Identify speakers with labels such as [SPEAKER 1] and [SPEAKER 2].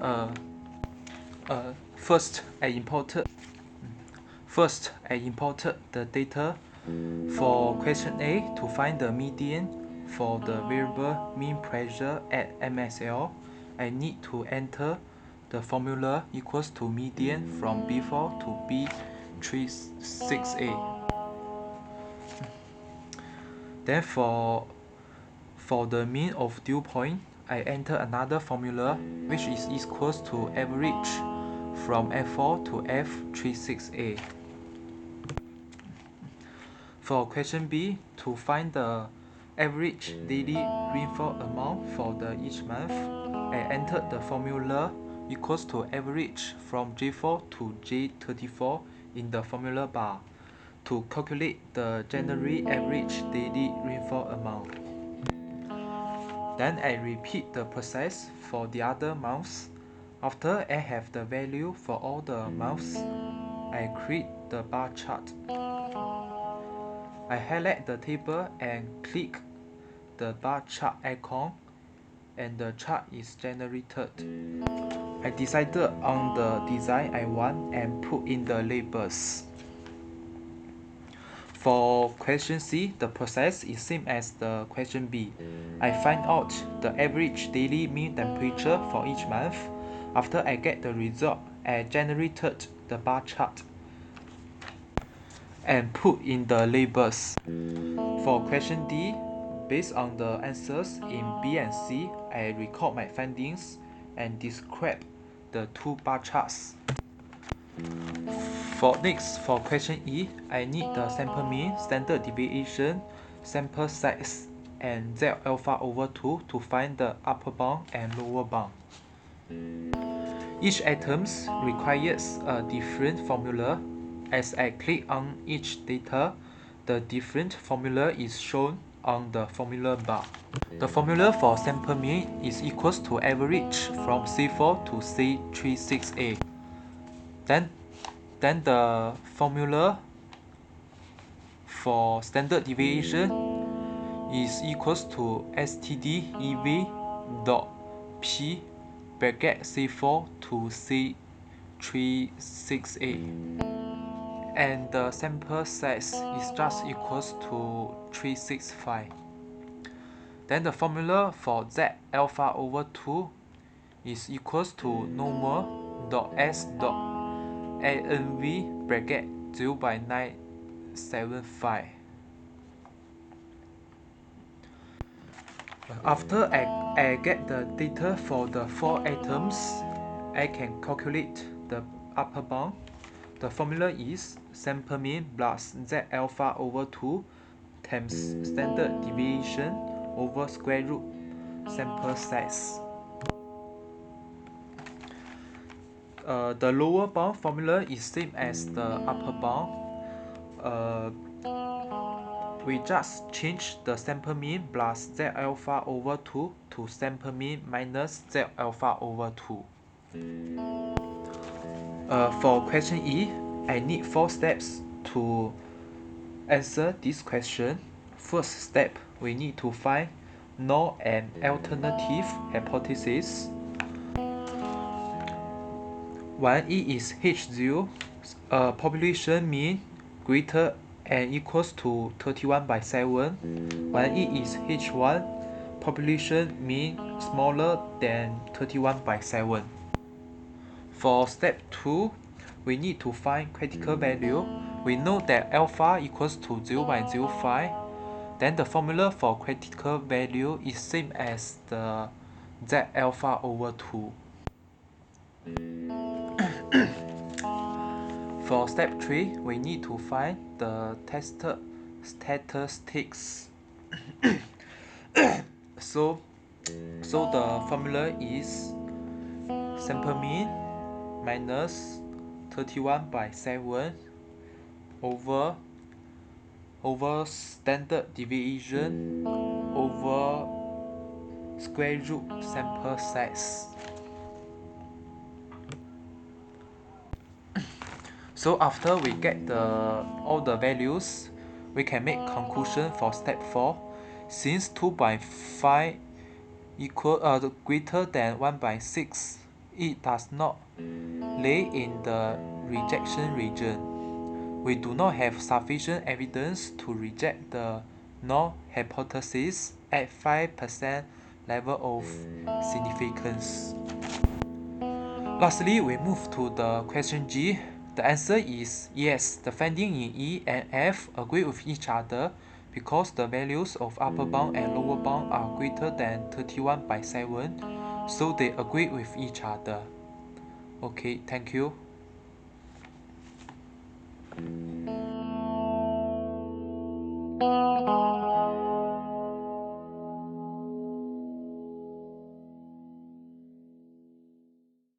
[SPEAKER 1] Uh, first, I imported the data for question A to find the median for the variable mean pressure at MSL. I need to enter the formula equals to median from B4 to B36A. Then for the mean of dew point, I enter another formula which is equals to average from F4 to F36A. For question B, to find the average daily rainfall amount for each month, I entered the formula equals to average from J4 to J34 in the formula bar to calculate the January average daily rainfall amount. Then I repeat the process for the other months. After I have the value for all the months, I create the bar chart. I highlight the table and click the bar chart icon, and the chart is generated. I decided on the design I want and put in the labels. For question C, the process is same as the question B. I find out the average daily mean temperature for each month. After I get the result, I generated the bar chart and put in the labels. For question D, based on the answers in B and C, I record my findings and describe the two bar charts. For question E, I need the sample mean, standard deviation, sample size, and Z alpha over 2 to find the upper bound and lower bound. Each item requires a different formula. As I click on each data, the different formula is shown on the formula bar. The formula for sample mean is equals to average from C4 to C36A. Then the formula for standard deviation is equals to STD EV dot P bracket C4 to C36A, and the sample size is just equals to 365. Then the formula for Z alpha over 2 is equals to normal dot S dot ANV bracket 0/975. After I get the data for the 4 items, I can calculate the upper bound. The formula is sample mean plus Z alpha over 2 times standard deviation over square root sample size. The lower bound formula is same as the upper bound. We just change the sample mean plus Z alpha over 2 to sample mean minus Z alpha over 2. For question E, I need 4 steps to answer this question. First step, we need to find null and alternative hypothesis. 1E is H0, population mean greater and equals to 31/7. 1E is H1, population mean smaller than 31/7. For step 2, we need to find critical value. We know that alpha equals to 0/05. Then the formula for critical value is same as the Z alpha over 2. For step 3, we need to find the tested statistics. So the formula is sample mean minus 31/7 over standard deviation over square root sample size. So after we get all the values, we can make conclusion for step 4. Since 2/5 greater than 1/6, it does not lay in the rejection region. We do not have sufficient evidence to reject the null hypothesis at 5% level of significance. Lastly, we move to the question G. The answer is yes, the finding in E and F agree with each other because the values of upper bound and lower bound are greater than 31/7, so they agree with each other. Okay, thank you.